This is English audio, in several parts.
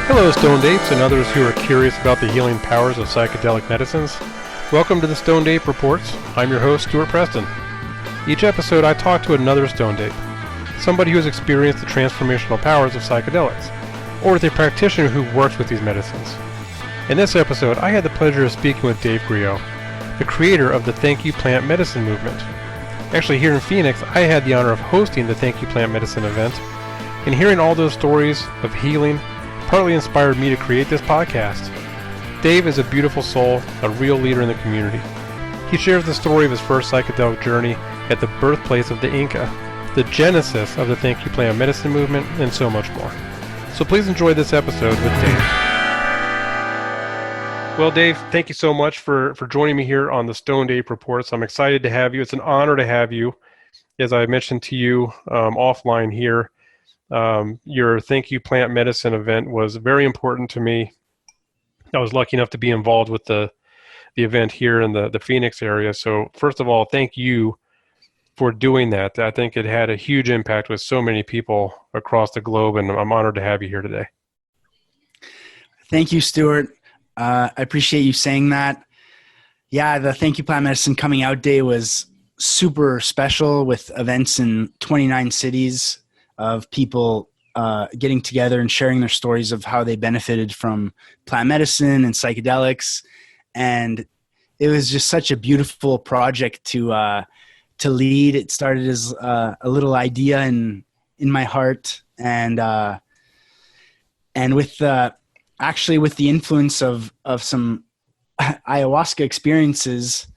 Hello, Stoned Apes and others who are curious about the healing powers of psychedelic medicines. Welcome to the Stoned Ape Reports. I'm your host, Stuart Preston. Each episode, I talk to another Stoned Ape, somebody who has experienced the transformational powers of psychedelics, or with a practitioner who works with these medicines. In this episode, I had the pleasure of speaking with David Grillot, the creator of the Thank You Plant Medicine movement. Actually, here in Phoenix, I had the honor of hosting the Thank You Plant Medicine event, and hearing all those stories of healing partly inspired me to create this podcast. Dave is a beautiful soul, a real leader in the community. He shares the story of his first psychedelic journey at the birthplace of the Inca, the genesis of the Thank You Plant Medicine movement, and so much more. So please enjoy this episode with Dave. Well, Dave, thank you so much for joining me here on the Stoned Ape Reports. I'm excited to have you. It's an honor to have you. As I mentioned to you offline here, your Thank You Plant Medicine event was very important to me. I was lucky enough to be involved with the event here in the Phoenix area. So first of all, thank you for doing that. I think it had a huge impact with so many people across the globe, and I'm honored to have you here today. Thank you, Stuart. I appreciate you saying that. Yeah, the Thank You Plant Medicine Coming Out Day was super special with events in 29 cities of people getting together and sharing their stories of how they benefited from plant medicine and psychedelics. And it was just such a beautiful project to lead. It started as a little idea in my heart, and with actually with the influence of some ayahuasca experiences,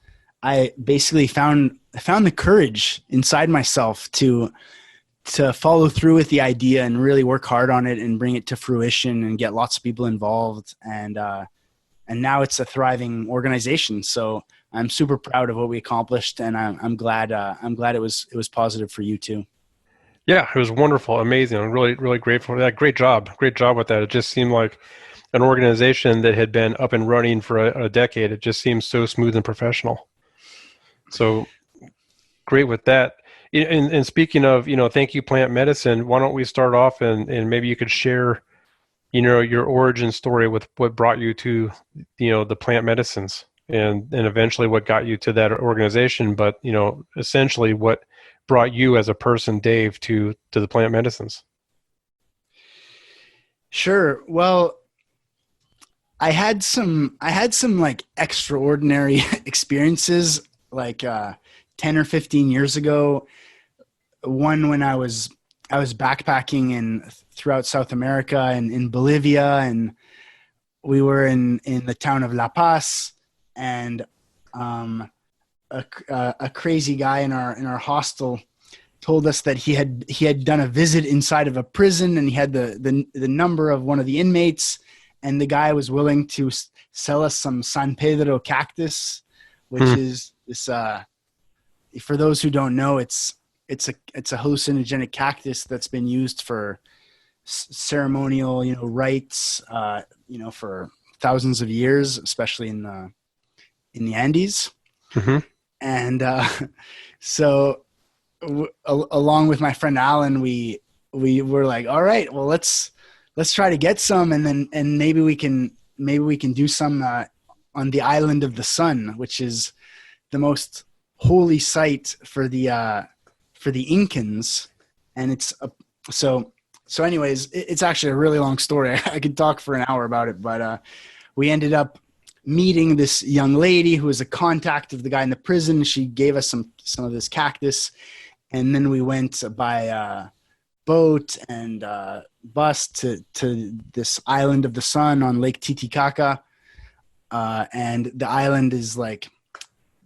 I basically found the courage inside myself to follow through with the idea and really work hard on it and bring it to fruition and get lots of people involved. And now it's a thriving organization. So I'm super proud of what we accomplished, and I'm glad it was positive for you too. Yeah, it was wonderful, amazing. I'm really, really grateful for that. Great job with that. It just seemed like an organization that had been up and running for a decade. It just seems so smooth and professional. So great with that. And speaking of, Thank You Plant Medicine, why don't we start off and maybe you could share, your origin story with what brought you to, the plant medicines and eventually what got you to that organization, but, essentially what brought you as a person, Dave, to the plant medicines. Sure. Well, I had some like extraordinary experiences like 10 or 15 years ago. One when I was backpacking throughout South America and in Bolivia, and we were in the town of La Paz, and a crazy guy in our hostel told us that he had done a visit inside of a prison, and he had the number of one of the inmates, and the guy was willing to sell us some San Pedro cactus, which is this. For those who don't know, it's a hallucinogenic cactus that's been used for ceremonial, rites, for thousands of years, especially in the Andes. Mm-hmm. And so along with my friend Alan, we were like, all right, well, let's try to get some, and maybe we can do some on the island of the sun, which is the most holy site for the Incans. And it's so anyways, it's actually a really long story. I could talk for an hour about it, but we ended up meeting this young lady who was a contact of the guy in the prison. She gave us some of this cactus, and then we went by boat and bus to this island of the sun on Lake Titicaca, and the island is like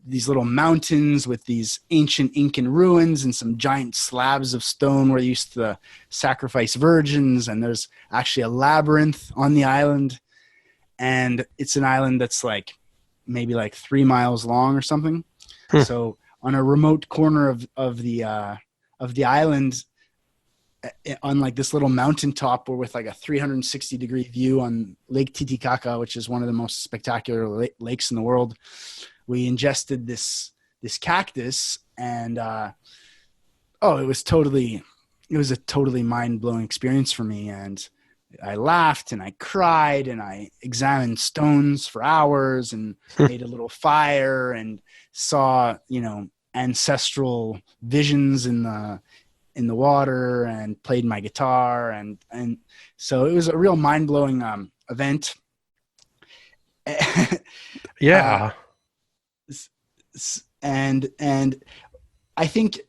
these little mountains with these ancient Incan ruins and some giant slabs of stone where they used to sacrifice virgins. And there's actually a labyrinth on the island. And it's an island that's like maybe like 3 miles long or something. So on a remote corner of the island, on like this little mountaintop, or with like a 360-degree view on Lake Titicaca, which is one of the most spectacular lakes in the world, we ingested this cactus, and it was a totally mind-blowing experience for me. And I laughed and I cried and I examined stones for hours and made a little fire and saw, ancestral visions in the water and played my guitar. And so it was a real mind blowing event. Yeah. And I think,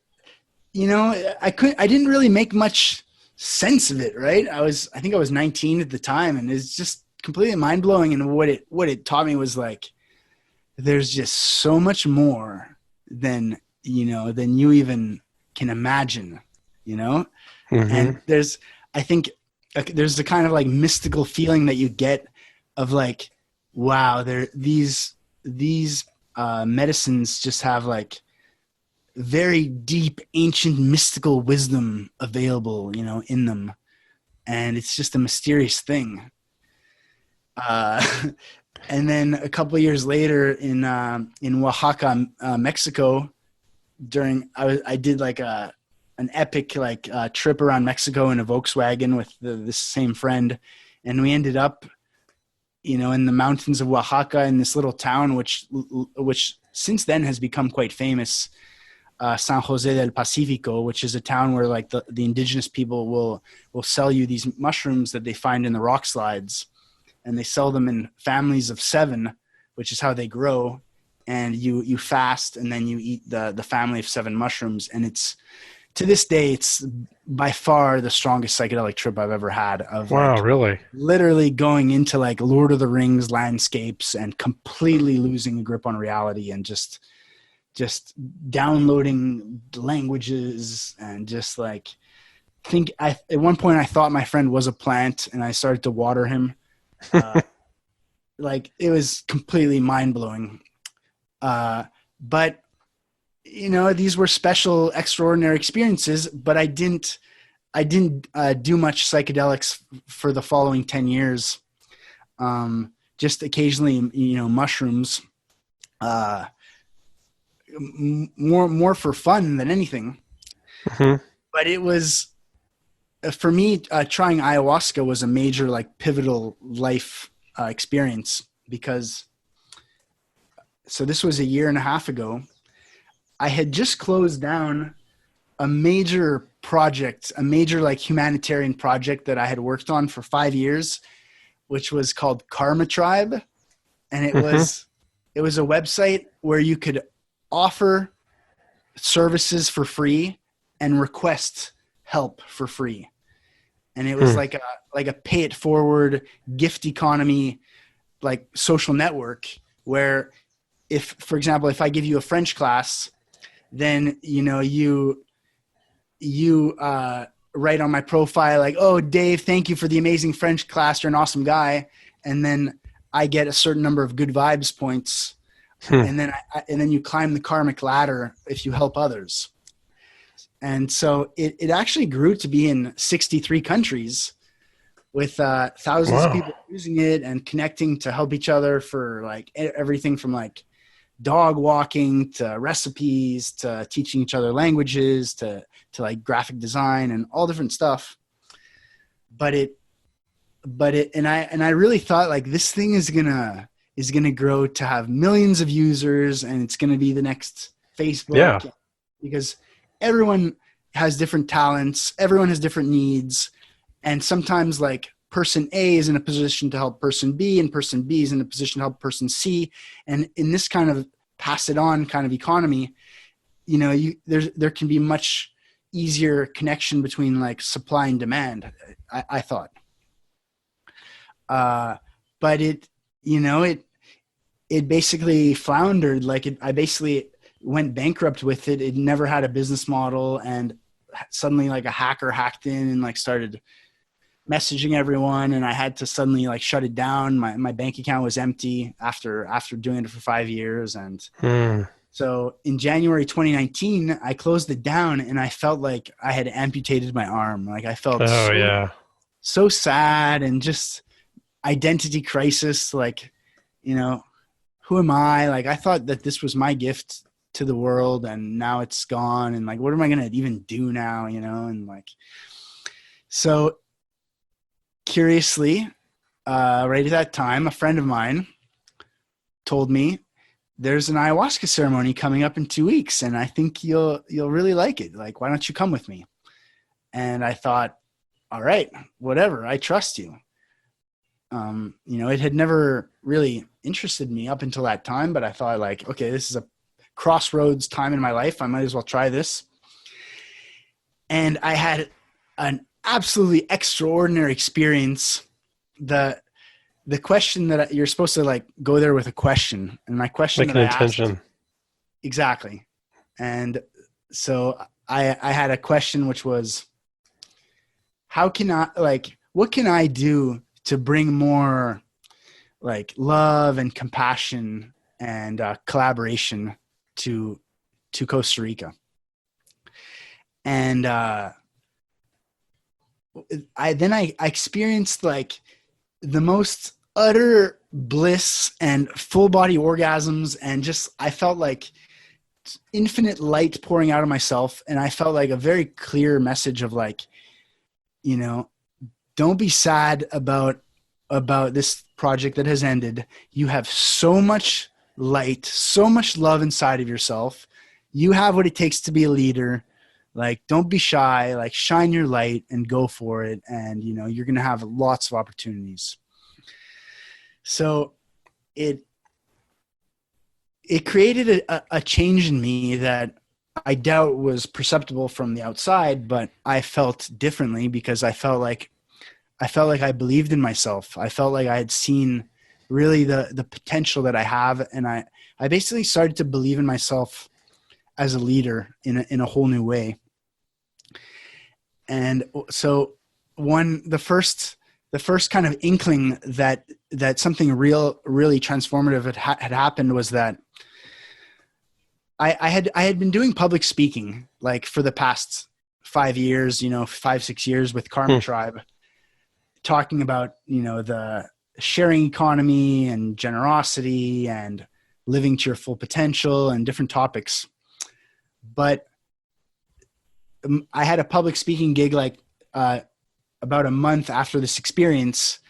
I didn't really make much sense of it, right? I think I was 19 at the time, and it's just completely mind blowing. And what it taught me was like, there's just so much more than you even can imagine, and I think there's a kind of like mystical feeling that you get of like, wow, these medicines just have like very deep, ancient, mystical wisdom available, in them. And it's just a mysterious thing. And then a couple of years later in Oaxaca, Mexico, I did like an epic trip around Mexico in a Volkswagen with this same friend. And we ended up, in the mountains of Oaxaca in this little town, which since then has become quite famous, San Jose del Pacifico, which is a town where like the indigenous people will sell you these mushrooms that they find in the rock slides, and they sell them in families of 7, which is how they grow. And you fast, and then you eat the family of 7 mushrooms. And to this day, it's by far the strongest psychedelic trip I've ever had. Wow, really? Literally going into like Lord of the Rings landscapes and completely losing a grip on reality, and just downloading languages, and just like at one point I thought my friend was a plant, and I started to water him. Like it was completely mind blowing. But these were special, extraordinary experiences, but I didn't do much psychedelics for the following 10 years. Just occasionally, mushrooms, more for fun than anything. Mm-hmm. But it was, for me, trying ayahuasca was a major, like, pivotal life experience, because so this was a year and a half ago. I had just closed down a major project, a major like humanitarian project that I had worked on for 5 years, which was called Karma Tribe. And it was a website where you could offer services for free and request help for free. And it was like a pay it forward gift economy, like social network, where if, for example, if I give you a French class, then, you write on my profile, like, oh, Dave, thank you for the amazing French class. You're an awesome guy. And then I get a certain number of good vibes points. And then you climb the karmic ladder if you help others. And so it actually grew to be in 63 countries with thousands of people using it and connecting to help each other for like everything from like dog walking to recipes to teaching each other languages to like graphic design and all different stuff. But I really thought like this thing is gonna grow to have millions of users, and it's gonna be the next Facebook. Yeah. Because everyone has different talents, everyone has different needs, and sometimes like person A is in a position to help person B, and person B is in a position to help person C. And in this kind of pass it on kind of economy, there can be much easier connection between like supply and demand, I thought. But it basically floundered. I basically went bankrupt with it. It never had a business model, and suddenly like a hacker hacked in and like started messaging everyone, and I had to suddenly like shut it down. My bank account was empty after doing it for 5 years. And so in January 2019, I closed it down, and I felt like I had amputated my arm. Like I felt so sad, and just identity crisis. Like, who am I? Like I thought that this was my gift to the world, and now it's gone. And like, what am I going to even do now? And like, so curiously, right at that time, a friend of mine told me, there's an ayahuasca ceremony coming up in 2 weeks, and I think you'll really like it. Like, why don't you come with me? And I thought, all right, whatever. I trust you. It had never really interested me up until that time, but I thought, like, okay, this is a crossroads time in my life. I might as well try this. And I had an absolutely extraordinary experience. The question that you're supposed to like go there with a question, and my question like that an I intention. asked, exactly. And so I had a question, which was, what can I do to bring more like love and compassion and collaboration to Costa Rica? And I experienced like the most utter bliss and full body orgasms, and just I felt like infinite light pouring out of myself, and I felt like a very clear message of like, don't be sad about this project that has ended. You have so much light, so much love inside of yourself. You have what it takes to be a leader. Like, don't be shy, like shine your light and go for it. And, you're going to have lots of opportunities. So it created a change in me that I doubt was perceptible from the outside, but I felt differently because I felt like I believed in myself. I felt like I had seen really the potential that I have. And I basically started to believe in myself as a leader in a whole new way. And so the first kind of inkling that something really transformative had happened was that I had been doing public speaking like for the past 5 years, 5-6 years with Karmic Tribe, talking about, the sharing economy and generosity and living to your full potential and different topics. But I had a public speaking gig like about a month after this experience,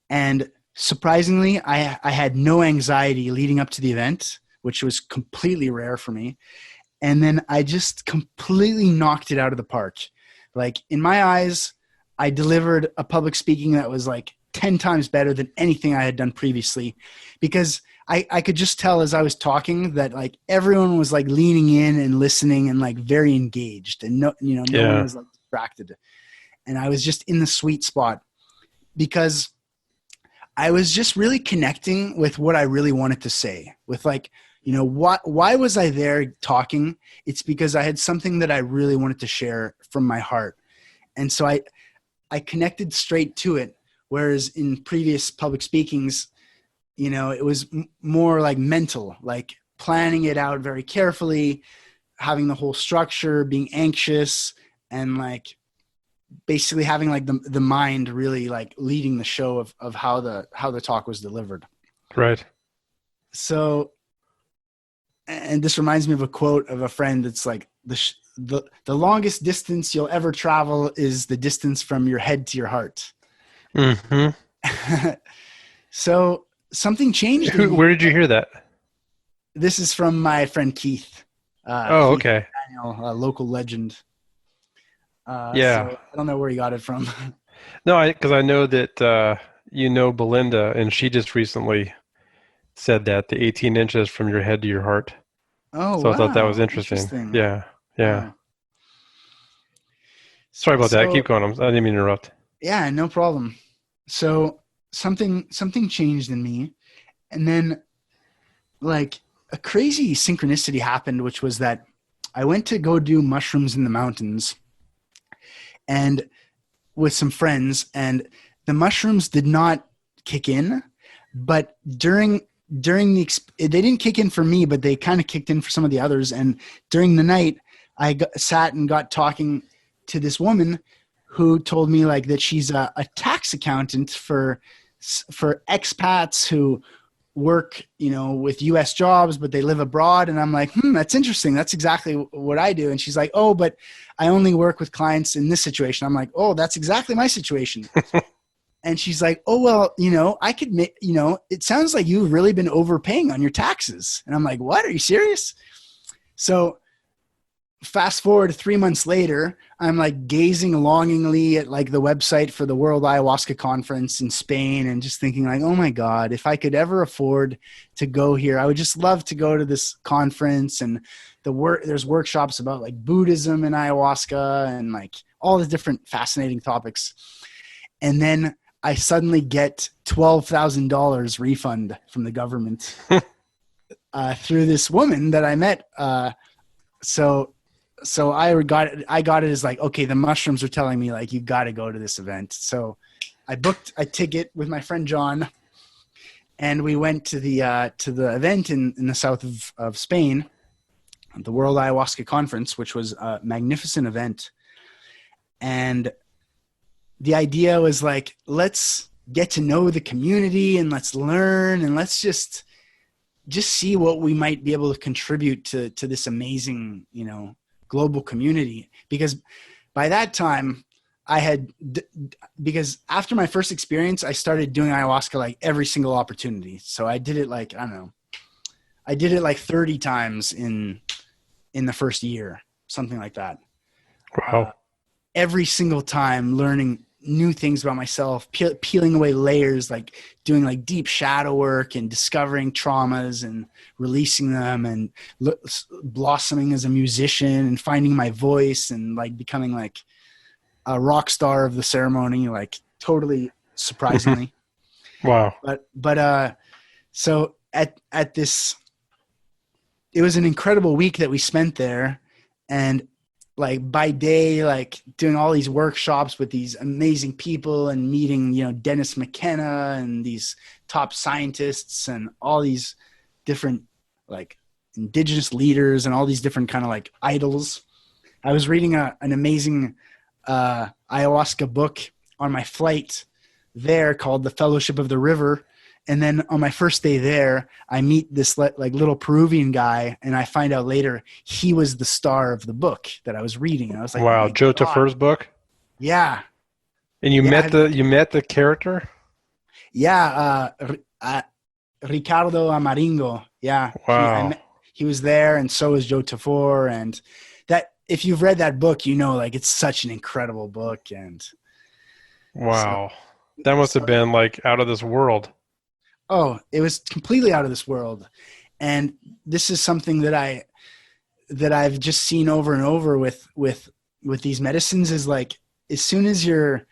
and surprisingly, I had no anxiety leading up to the event, which was completely rare for me. And then I just completely knocked it out of the park. Like, in my eyes, I delivered a public speaking that was like 10 times better than anything I had done previously, because I could just tell as I was talking that like everyone was like leaning in and listening and like very engaged, and no one was like distracted. And I was just in the sweet spot because I was just really connecting with what I really wanted to say, with like, why was I there talking? It's because I had something that I really wanted to share from my heart. And so I connected straight to it. Whereas in previous public speakings, it was more like mental, like planning it out very carefully, having the whole structure, being anxious, and like basically having like the mind really like leading the show of how the talk was delivered. Right. So, and this reminds me of a quote of a friend that's like, the longest distance you'll ever travel is the distance from your head to your heart. Mm-hmm. So something changed. Where did you hear that? This is from my friend Keith. Keith okay. Daniel, a local legend. Yeah. So I don't know where he got it from. No, because I know that Belinda, and she just recently said that the 18 inches from your head to your heart. Oh, so wow. I thought that was interesting. Yeah. Wow. Sorry about that. Keep going. I didn't mean to interrupt. Yeah, no problem. So something changed in me, and then like a crazy synchronicity happened, which was that I went to go do mushrooms in the mountains and with some friends, and the mushrooms did not kick in, but during they didn't kick in for me, but they kind of kicked in for some of the others. And during the night, I sat and got talking to this woman who told me like that she's a tax accountant for expats who work, with US jobs, but they live abroad. And I'm like, that's interesting. That's exactly what I do. And she's like, oh, but I only work with clients in this situation. I'm like, oh, that's exactly my situation. And she's like, oh, well, I could make, it sounds like you've really been overpaying on your taxes. And I'm like, what? Are you serious? So fast forward 3 months later, I'm like gazing longingly at like the website for the World Ayahuasca Conference in Spain and just thinking like, oh my God, if I could ever afford to go here, I would just love to go to this conference. And there's workshops about like Buddhism and ayahuasca and like all the different fascinating topics. And then I suddenly get $12,000 refund from the government through this woman that I met. So I got it as like, okay, the mushrooms are telling me like, you got to go to this event. So I booked a ticket with my friend John, and we went to the event in the south of Spain, the World Ayahuasca Conference, which was a magnificent event. And the idea was like, let's get to know the community and let's learn and let's just see what we might be able to contribute to this amazing, global community. Because by that time because after my first experience, I started doing ayahuasca like every single opportunity. So I did it like, I don't know, I did it like 30 times in the first year, something like that. Wow. Every single time learning new things about myself, peeling away layers, like doing like deep shadow work and discovering traumas and releasing them and blossoming as a musician and finding my voice and like becoming like a rock star of the ceremony, like totally surprisingly. Wow. But so at this, it was an incredible week that we spent there. And like by day, like doing all these workshops with these amazing people and meeting, Dennis McKenna and these top scientists and all these different like indigenous leaders and all these different kind of like idols. I was reading an amazing ayahuasca book on my flight there called The Fellowship of the River. And then on my first day there, I meet this like little Peruvian guy, and I find out later he was the star of the book that I was reading. And I was like, wow, oh Joe Tafur's book? Yeah. And you met the character? Yeah, Ricardo Amaringo. Yeah. Wow. He was there, and so was Joe Tafur. And that, if you've read that book, like it's such an incredible book. And wow. That must have been like out of this world. Oh, it was completely out of this world. And this is something that I've just seen over and over with these medicines is like, as soon as you're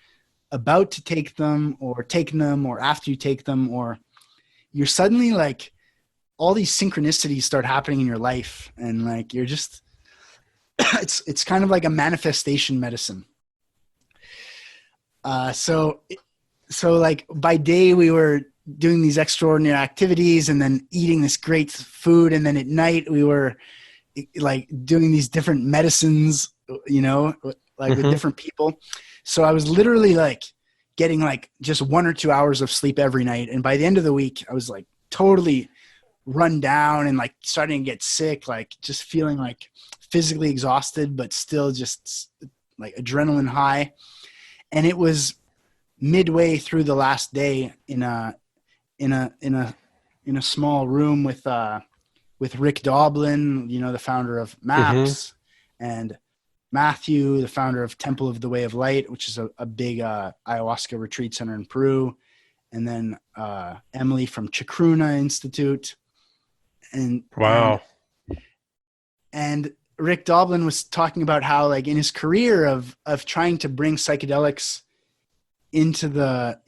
about to take them or taking them or after you take them, or you're suddenly like all these synchronicities start happening in your life. And like, you're just, it's kind of like a manifestation medicine. So like by day we were doing these extraordinary activities and then eating this great food. And then at night we were like doing these different medicines, like with different people. So I was literally like getting like just 1 or 2 hours of sleep every night. And by the end of the week, I was like totally run down and like starting to get sick, like just feeling like physically exhausted, but still just like adrenaline high. And it was midway through the last day in a small room with Rick Doblin, the founder of MAPS, and Matthew, the founder of Temple of the Way of Light, which is a big ayahuasca retreat center in Peru, and then Emily from Chacruna Institute. And wow. And Rick Doblin was talking about how like in his career of trying to bring psychedelics into the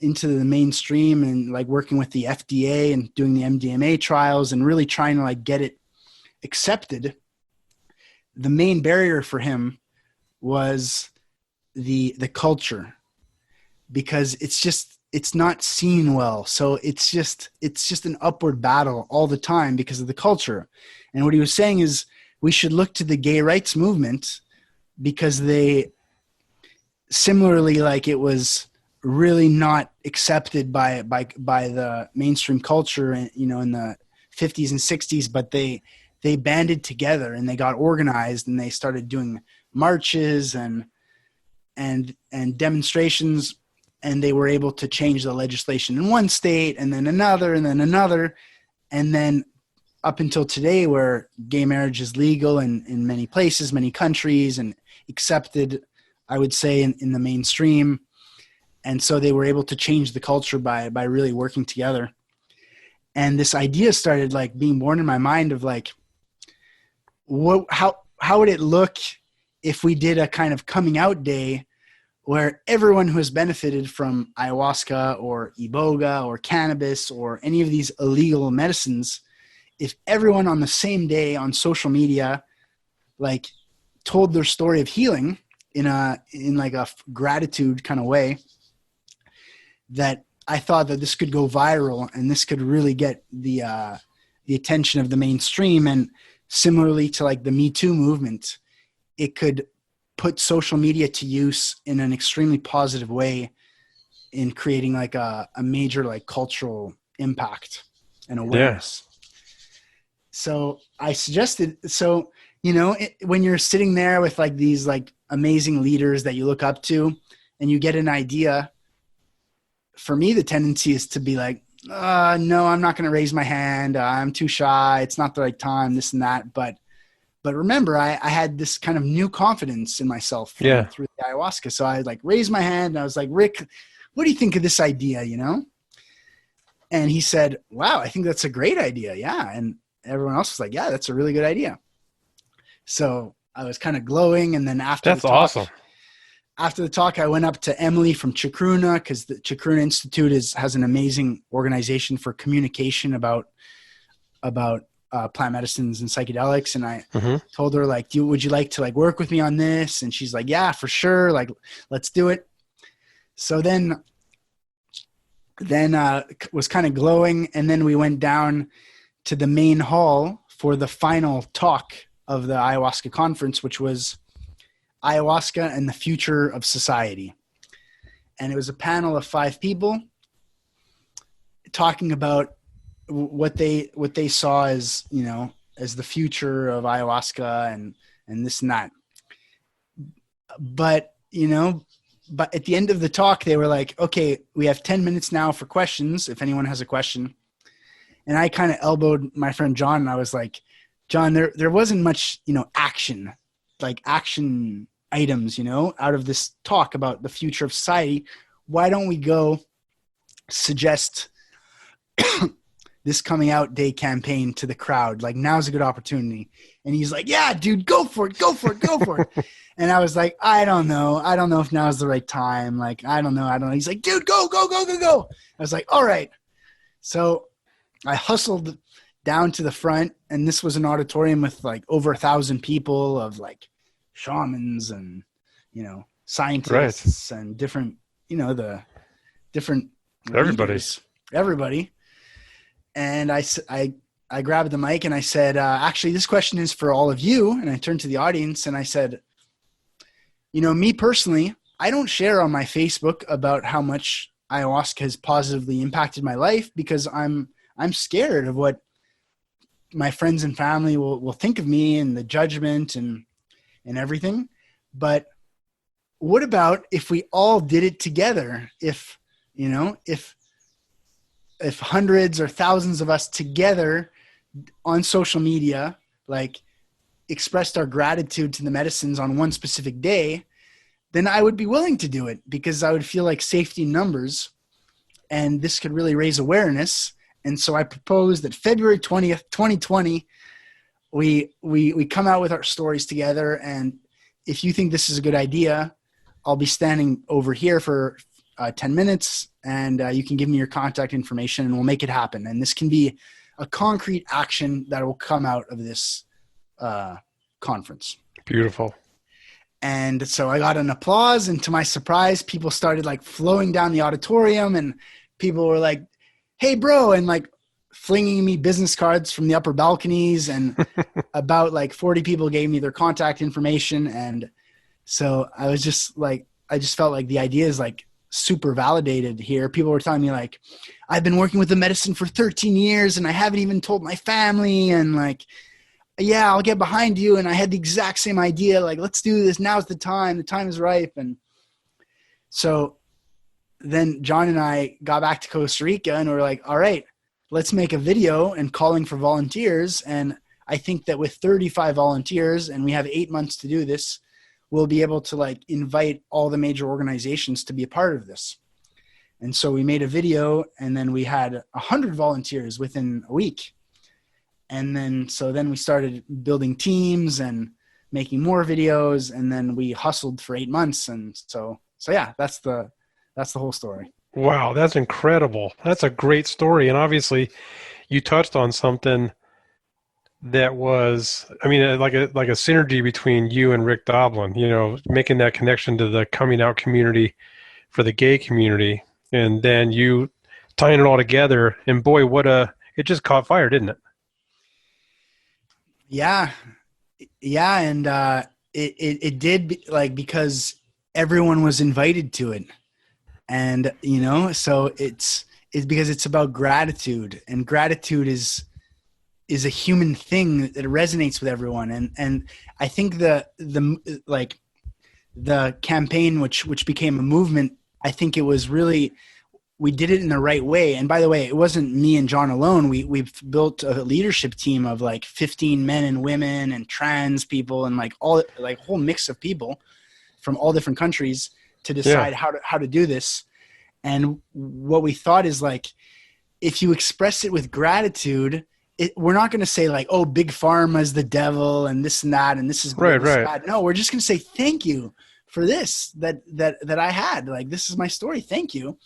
mainstream and like working with the FDA and doing the MDMA trials and really trying to like get it accepted, the main barrier for him was the culture, because it's not seen well. So it's just an upward battle all the time because of the culture. And what he was saying is we should look to the gay rights movement, because they similarly, like, it was really not accepted by the mainstream culture, in the 50s and 60s, but they banded together and they got organized and they started doing marches and demonstrations and they were able to change the legislation in one state and then another and then another. And then up until today, where gay marriage is legal in many places, many countries, and accepted, I would say, in the mainstream. And so they were able to change the culture by really working together. And this idea started like being born in my mind of like, how would it look if we did a kind of coming out day where everyone who has benefited from ayahuasca or iboga or cannabis or any of these illegal medicines, if everyone on the same day on social media, like told their story of healing in like a gratitude kind of way, that I thought that this could go viral and this could really get the attention of the mainstream. And similarly to like the Me Too movement, it could put social media to use in an extremely positive way in creating like a major like cultural impact and awareness. Yeah. So I suggested, when you're sitting there with like these like amazing leaders that you look up to and you get an idea, for me, the tendency is to be like, no, I'm not going to raise my hand. I'm too shy. It's not the right time, this and that. But remember, I had this kind of new confidence in myself through the ayahuasca. So I like raised my hand and I was like, Rick, what do you think of this idea? And he said, wow, I think that's a great idea. Yeah. And everyone else was like, yeah, that's a really good idea. So I was kind of glowing. And then after that's awesome. After the talk, I went up to Emily from Chacruna, because the Chacruna Institute has an amazing organization for communication about plant medicines and psychedelics. And I told her like, would you like to like work with me on this? And she's like, yeah, for sure. Like, let's do it. So then was kind of glowing. And then we went down to the main hall for the final talk of the ayahuasca conference, which was ayahuasca and the future of society. And it was a panel of 5 people talking about what they saw as, as the future of ayahuasca and this and that. But at the end of the talk, they were like, okay, we have 10 minutes now for questions, if anyone has a question. And I kind of elbowed my friend John, and I was like, John, there wasn't much, action items, out of this talk about the future of society. Why don't we go suggest this coming out day campaign to the crowd? Like, now's a good opportunity. And he's like, yeah, dude, go for it. And I was like, I don't know if now's the right time. Like, I don't know. He's like, dude, go. I was like, all right. So I hustled down to the front, and this was an auditorium with like over 1,000 people of like shamans and, scientists and different, the different everybody. And I grabbed the mic and I said, actually, this question is for all of you. And I turned to the audience and I said, me personally, I don't share on my Facebook about how much ayahuasca has positively impacted my life, because I'm scared of what my friends and family will think of me and the judgment and everything. But what about if we all did it together? If hundreds or thousands of us together on social media, like, expressed our gratitude to the medicines on one specific day, then I would be willing to do it, because I would feel like safety in numbers, and this could really raise awareness. And so I proposed that February 20th, 2020, we come out with our stories together. And if you think this is a good idea, I'll be standing over here for 10 minutes, and you can give me your contact information and we'll make it happen. And this can be a concrete action that will come out of this conference. Beautiful. And so I got an applause, and to my surprise, people started like flowing down the auditorium, and people were like, hey bro, and like flinging me business cards from the upper balconies, and about like 40 people gave me their contact information. And so I was just like, I just felt like the idea is like super validated here. People were telling me like, I've been working with the medicine for 13 years and I haven't even told my family, and like, yeah, I'll get behind you. And I had the exact same idea. Like, let's do this. Now's the time. The time is ripe. And so then John and I got back to Costa Rica and we're like, all right, let's make a video and calling for volunteers. And I think that with 35 volunteers, and we have 8 months to do this, we'll be able to like invite all the major organizations to be a part of this. And so we made a video, and then we had 100 volunteers within a week. And then we started building teams and making more videos, and then we hustled for 8 months. And so yeah, that's the whole story. Wow, that's incredible. That's a great story. And obviously you touched on something that was, I mean, like a synergy between you and Rick Doblin, you know, making that connection to the coming out community for the gay community, and then you tying it all together. And boy, it just caught fire, didn't it? Yeah. Yeah. And it did, like, because everyone was invited to it. And, you know, so it's because it's about gratitude, and gratitude is a human thing that resonates with everyone. And I think the campaign, which became a movement, I think it was really, we did it in the right way. And by the way, it wasn't me and John alone. We've built a leadership team of like 15 men and women and trans people and like a whole mix of people from all different countries to decide how to do this. And what we thought is, like, if you express it with gratitude, we're not going to say like, oh, big pharma is the devil and this and that, and this is good, this is bad. No, we're just going to say thank you for this that I had. Like, this is my story. Thank you.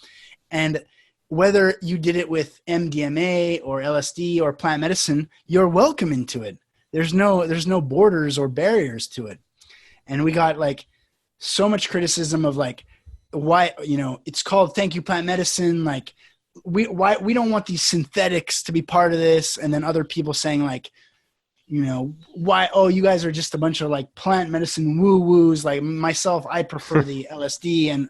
And whether you did it with MDMA or LSD or plant medicine, you're welcome into it. There's no borders or barriers to it. And we got like so much criticism of like, why, you know, it's called Thank You Plant Medicine. Like, we don't want these synthetics to be part of this. And then other people saying like, you know, why, oh, you guys are just a bunch of like plant medicine woo-woos. Like myself, I prefer the LSD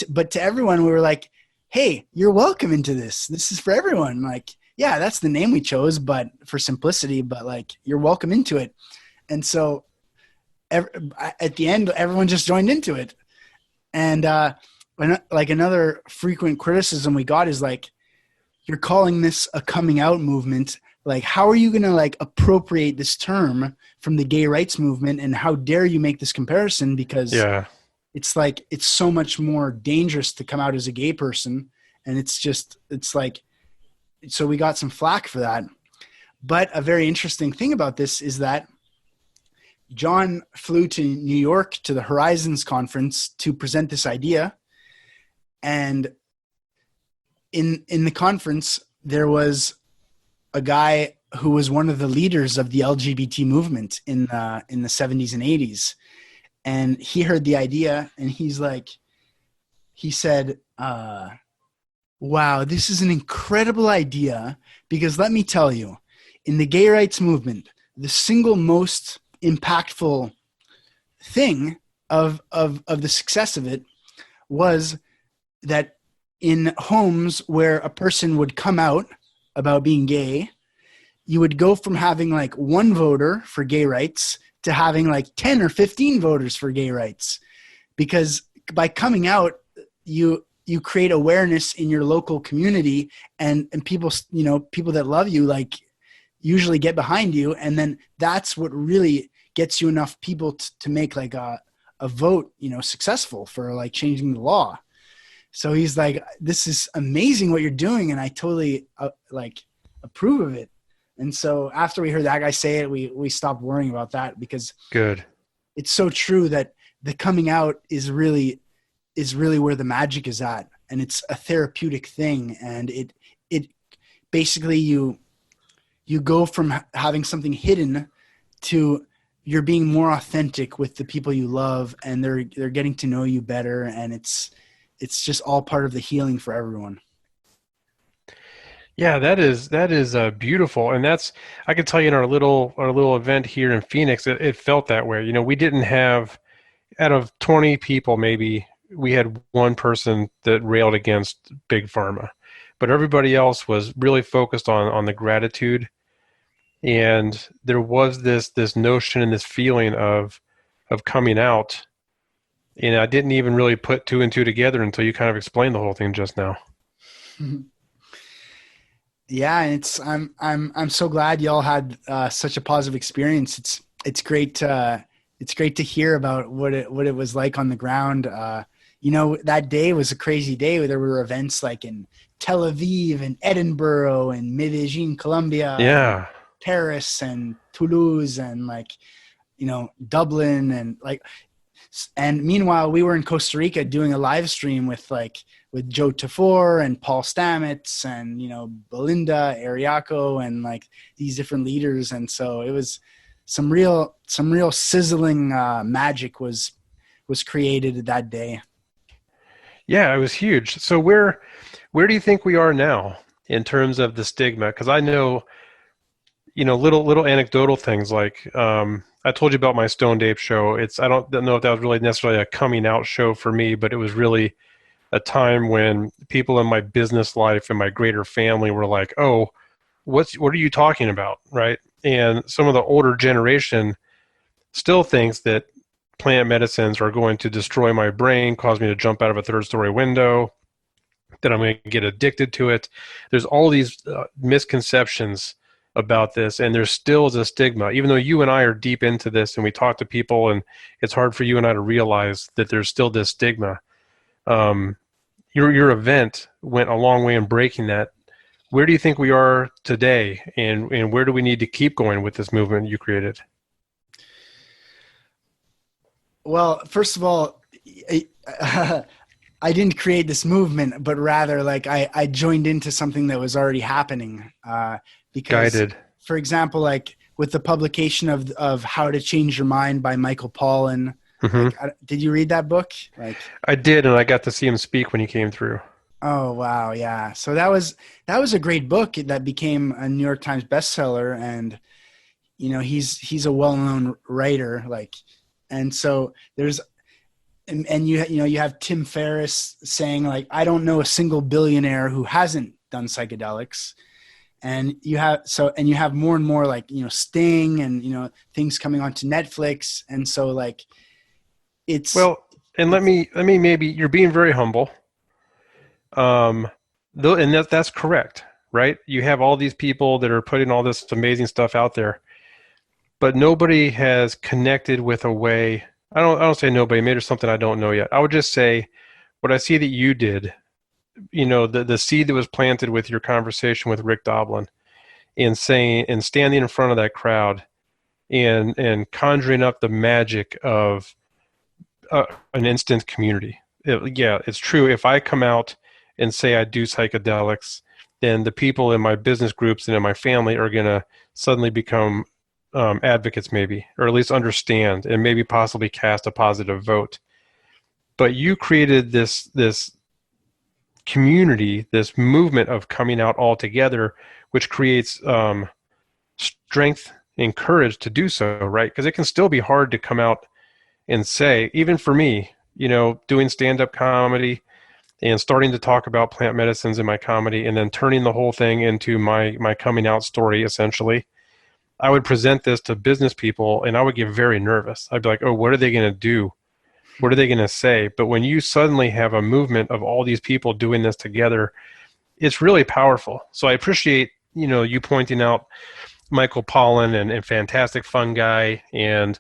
but to everyone, we were like, hey, you're welcome into this. This is for everyone. Like, yeah, that's the name we chose, but for simplicity, but like, you're welcome into it. And so at the end, everyone just joined into it. And like another frequent criticism we got is like, you're calling this a coming out movement. Like, how are you going to like appropriate this term from the gay rights movement? And how dare you make this comparison? Because it's like, it's so much more dangerous to come out as a gay person. And it's like, so we got some flack for that. But a very interesting thing about this is that John flew to New York to the Horizons conference to present this idea. And in the conference, there was a guy who was one of the leaders of the LGBT movement in the 70s and 80s. And he heard the idea, and he said, wow, this is an incredible idea, because let me tell you, in the gay rights movement, the single most impactful thing of the success of it was that in homes where a person would come out about being gay, you would go from having like one voter for gay rights to having like 10 or 15 voters for gay rights. Because by coming out, you create awareness in your local community, and people, you know, people that love you, like, usually get behind you. And then that's what really gets you enough people to make like a vote, you know, successful for like changing the law. So he's like, this is amazing what you're doing. And I totally like approve of it. And so after we heard that guy say it, we stopped worrying about that, because it's so true that the coming out is really where the magic is at. And it's a therapeutic thing. And it basically, you go from having something hidden to you're being more authentic with the people you love, and they're getting to know you better. And it's just all part of the healing for everyone. Yeah, that is beautiful. And that's, I can tell you, in our little event here in Phoenix, it felt that way. You know, we didn't have, out of 20 people, maybe we had one person that railed against big pharma, but everybody else was really focused on the gratitude. And there was this notion and this feeling of coming out. And I didn't even really put two and two together until you kind of explained the whole thing just now. Yeah, I'm so glad y'all had such a positive experience. It's great to hear about what it was like on the ground. That day was a crazy day. There were events like in Tel Aviv and Edinburgh and Medellin, Colombia, and Yeah. Paris and Toulouse and Dublin and meanwhile we were in Costa Rica doing a live stream with Joe Tafur and Paul Stamets and Belinda Ariaco and these different leaders, and so it was some real sizzling magic was created that day. Yeah, it was huge. So where do you think we are now in terms of the stigma? Because I know, little anecdotal things like I told you about my Stoned Ape show. I don't know if that was really necessarily a coming out show for me, but it was really a time when people in my business life and my greater family were like, "Oh, what are you talking about?" Right? And some of the older generation still thinks that plant medicines are going to destroy my brain, cause me to jump out of a third-story window, that I'm going to get addicted to it. There's all these misconceptions about this, and there still is a stigma. Even though you and I are deep into this and we talk to people, and it's hard for you and I to realize that there's still this stigma. Your event went a long way in breaking that. Where do you think we are today, and where do we need to keep going with this movement you created? Well, first of all, I didn't create this movement, but rather I joined into something that was already happening. Because, Guided. for example, with the publication of How to Change Your Mind by Michael Pollan. Mm-hmm. Did you read that book? I did, and I got to see him speak when he came through. Oh, wow. Yeah. So that was a great book that became a New York Times bestseller. And, he's a well-known writer, and so there's, and you have Tim Ferriss saying I don't know a single billionaire who hasn't done psychedelics. And you have more and more Sting and, things coming onto Netflix. And so it's, well, and let me maybe, you're being very humble. And that's correct, right? You have all these people that are putting all this amazing stuff out there, but nobody has connected with a way. I don't say nobody, maybe there's something I don't know yet. I would just say what I see that you did, the seed that was planted with your conversation with Rick Doblin and standing in front of that crowd and conjuring up the magic of an instant community. It's true. If I come out and say I do psychedelics, then the people in my business groups and in my family are going to suddenly become advocates, maybe, or at least understand and maybe possibly cast a positive vote. But you created this community, this movement of coming out all together, which creates strength and courage to do so, right? Because it can still be hard to come out and say, even for me, doing stand-up comedy and starting to talk about plant medicines in my comedy and then turning the whole thing into my coming out story, essentially. I would present this to business people and I would get very nervous. I'd be like, oh, what are they going to do? What are they going to say? But when you suddenly have a movement of all these people doing this together, it's really powerful. So I appreciate, you pointing out Michael Pollan and fantastic fun guy and,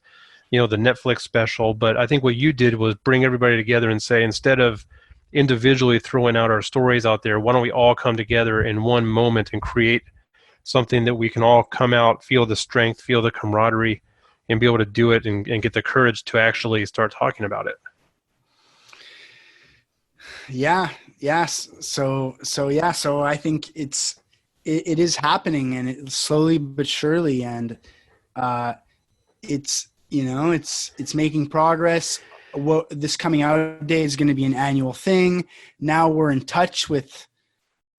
the Netflix special. But I think what you did was bring everybody together and say, instead of individually throwing out our stories out there, why don't we all come together in one moment and create something that we can all come out, feel the strength, feel the camaraderie, and be able to do it and get the courage to actually start talking about it. Yeah. Yes. So I think it is happening, and it slowly but surely. And it's making progress. This coming out day is going to be an annual thing. Now we're in touch with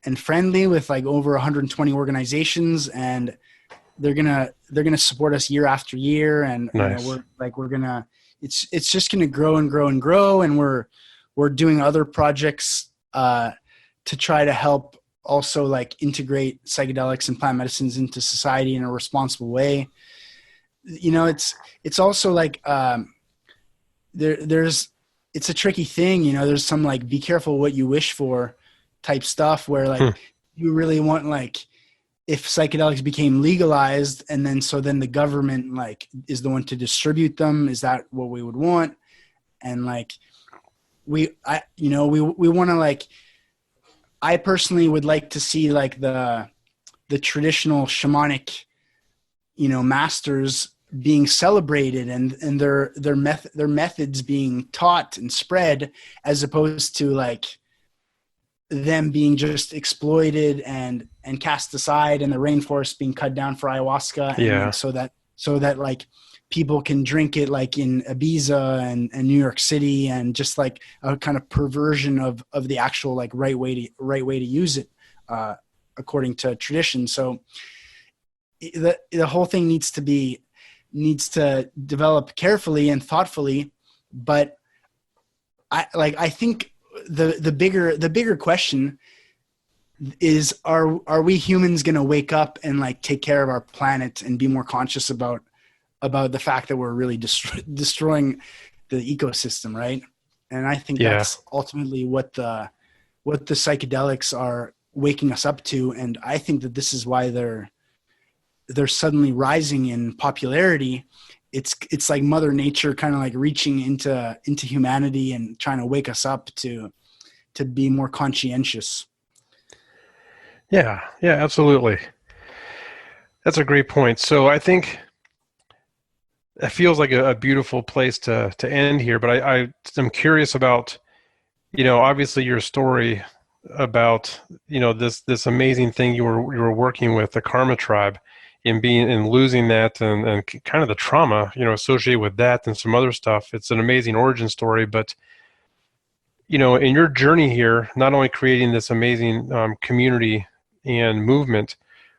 and friendly with over 120 organizations, and they're gonna support us year after year. And nice. we're gonna it's just gonna grow and grow and grow. And we're doing other projects to try to help also integrate psychedelics and plant medicines into society in a responsible way. It's also there's it's a tricky thing, you know. There's some like be careful what you wish for type stuff where like you really want, like, if psychedelics became legalized and then the government like is the one to distribute them, is that what we would want? And like we want to, like, I personally would like to see like the traditional shamanic, you know, masters being celebrated and their methods being taught and spread, as opposed to like them being just exploited and cast aside, and the rainforest being cut down for ayahuasca. Yeah. And so that like people can drink it like in Ibiza and New York City, and just like a kind of perversion of the actual like right way to use it, according to tradition. So the whole thing needs to develop carefully and thoughtfully. But I think the bigger question is, are we humans going to wake up and like take care of our planet and be more conscious about the fact that we're really destroying the ecosystem, right? And I think that's ultimately what the psychedelics are waking us up to. And I think that this is why they're suddenly rising in popularity. It's like Mother Nature kind of like reaching into humanity and trying to wake us up to be more conscientious. Yeah, absolutely. That's a great point. So I think it feels like a beautiful place to end here, but I'm curious about, you know, obviously your story about, you know, this amazing thing you were working with, the Karma tribe, in losing that and kind of the trauma, you know, associated with that and some other stuff. It's an amazing origin story, but, you know, in your journey here, not only creating this amazing community and movement,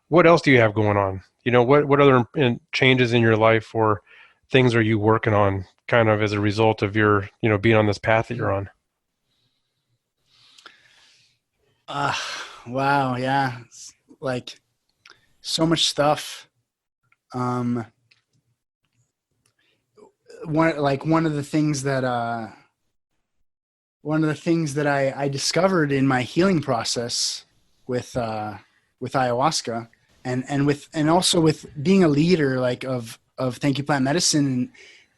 what else do you have going on? You know, what other changes in your life or things are you working on kind of as a result of your, you know, being on this path that you're on? Wow. Yeah. It's like so much stuff. One of the things that I discovered in my healing process with ayahuasca and also with being a leader, like of Thank You Plant Medicine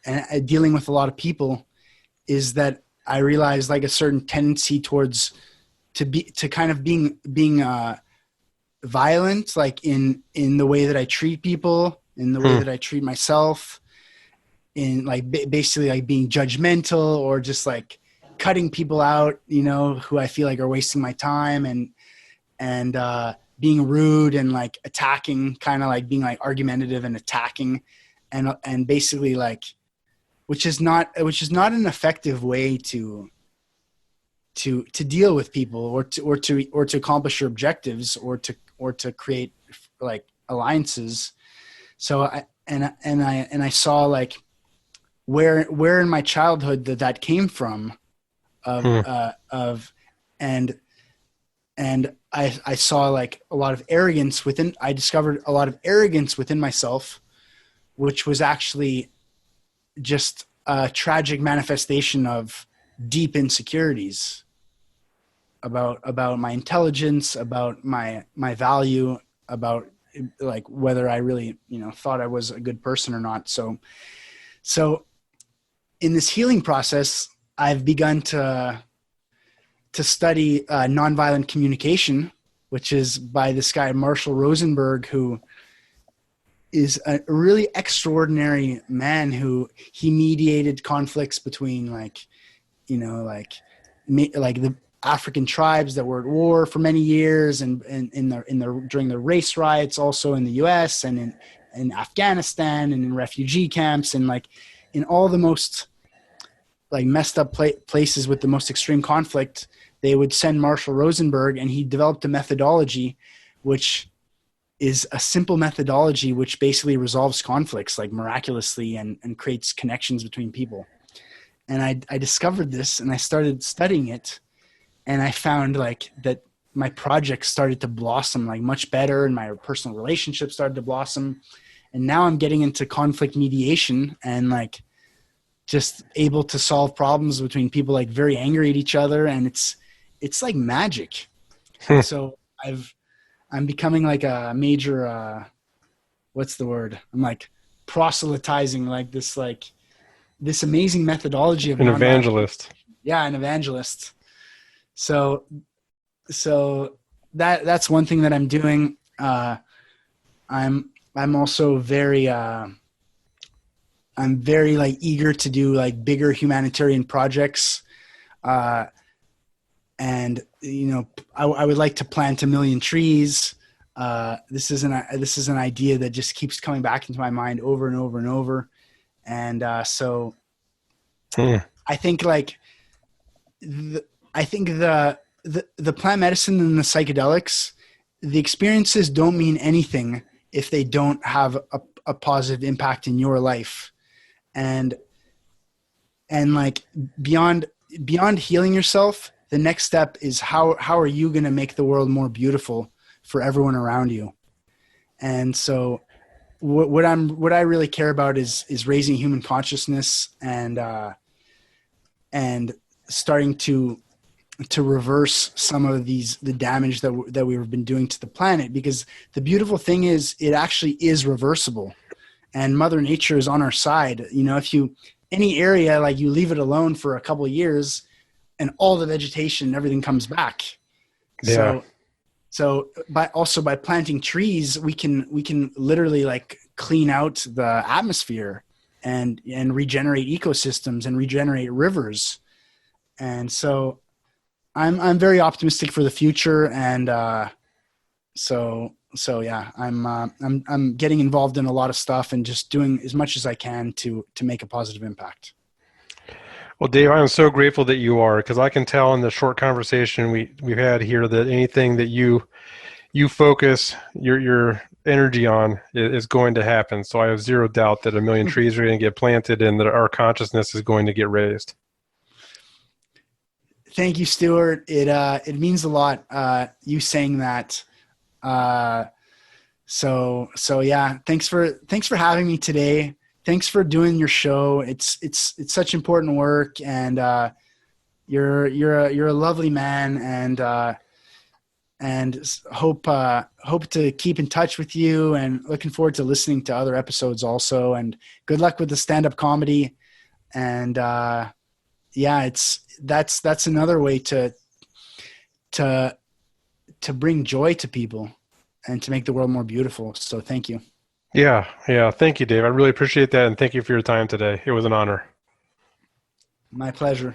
and dealing with a lot of people, is that I realized like a certain tendency towards being violent, like in the way that I treat people, in the way that I treat myself, in like basically like being judgmental or just like cutting people out, you know, who I feel like are wasting my time, and being rude and like attacking, kind of like being like argumentative and attacking, and basically like, which is not an effective way to deal with people or to accomplish your objectives or to create like alliances. So I saw like where in my childhood that came from, and I saw like a lot of arrogance within. I discovered a lot of arrogance within myself, which was actually just a tragic manifestation of deep insecurities about my intelligence, about my value, about like whether I really, you know, thought I was a good person or not. So in this healing process, I've begun to study nonviolent communication, which is by this guy, Marshall Rosenberg, who is a really extraordinary man who he mediated conflicts between like, you know, like the African tribes that were at war for many years, and during the race riots, also in the U.S. and in Afghanistan and in refugee camps, and like in all the most like messed up places with the most extreme conflict, they would send Marshall Rosenberg, and he developed a methodology, which is a simple methodology which basically resolves conflicts like miraculously and creates connections between people. And I discovered this, and I started studying it, and I found like that my project started to blossom like much better, and my personal relationships started to blossom. And now I'm getting into conflict mediation, and like just able to solve problems between people like very angry at each other, and it's like magic. And so I'm becoming like a major what's the word? I'm like proselytizing this amazing methodology of An evangelist. Yeah, an evangelist. So that's one thing that I'm doing. I'm also very I'm very like eager to do like bigger humanitarian projects. And I would like to plant 1 million trees. This is an idea that just keeps coming back into my mind over and over and over. And so I think like the plant medicine and the psychedelics, the experiences don't mean anything if they don't have a positive impact in your life. And like beyond healing yourself, the next step is how are you going to make the world more beautiful for everyone around you? And so what I really care about is raising human consciousness and starting to reverse some of the damage that we've been doing to the planet, because the beautiful thing is it actually is reversible, and Mother Nature is on our side. If any area, like you leave it alone for a couple of years and all the vegetation and everything comes back. Yeah. So by planting trees, we can literally like clean out the atmosphere and regenerate ecosystems and regenerate rivers. And so I'm very optimistic for the future. And so yeah, I'm getting involved in a lot of stuff and just doing as much as I can to make a positive impact. Well, Dave, I'm so grateful that you are, because I can tell in the short conversation we've had here that anything that you focus your energy on is going to happen. So I have zero doubt that 1 million trees are going to get planted and that our consciousness is going to get raised. Thank you, Stuart. It means a lot, you saying that. So yeah, thanks for having me today. Thanks for doing your show. It's such important work, and you're a lovely man, and hope to keep in touch with you, and looking forward to listening to other episodes also. And good luck with the stand-up comedy. And yeah, that's another way to bring joy to people and to make the world more beautiful. So thank you. Yeah. Thank you, Dave. I really appreciate that, and thank you for your time today. It was an honor. My pleasure.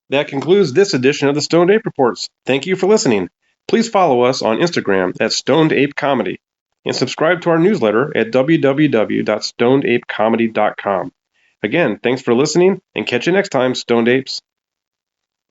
That concludes this edition of the Stoned Ape Reports. Thank you for listening. Please follow us on Instagram at Stoned Ape Comedy, and subscribe to our newsletter at www.stonedapecomedy.com. Again, thanks for listening, and catch you next time, Stoned Apes.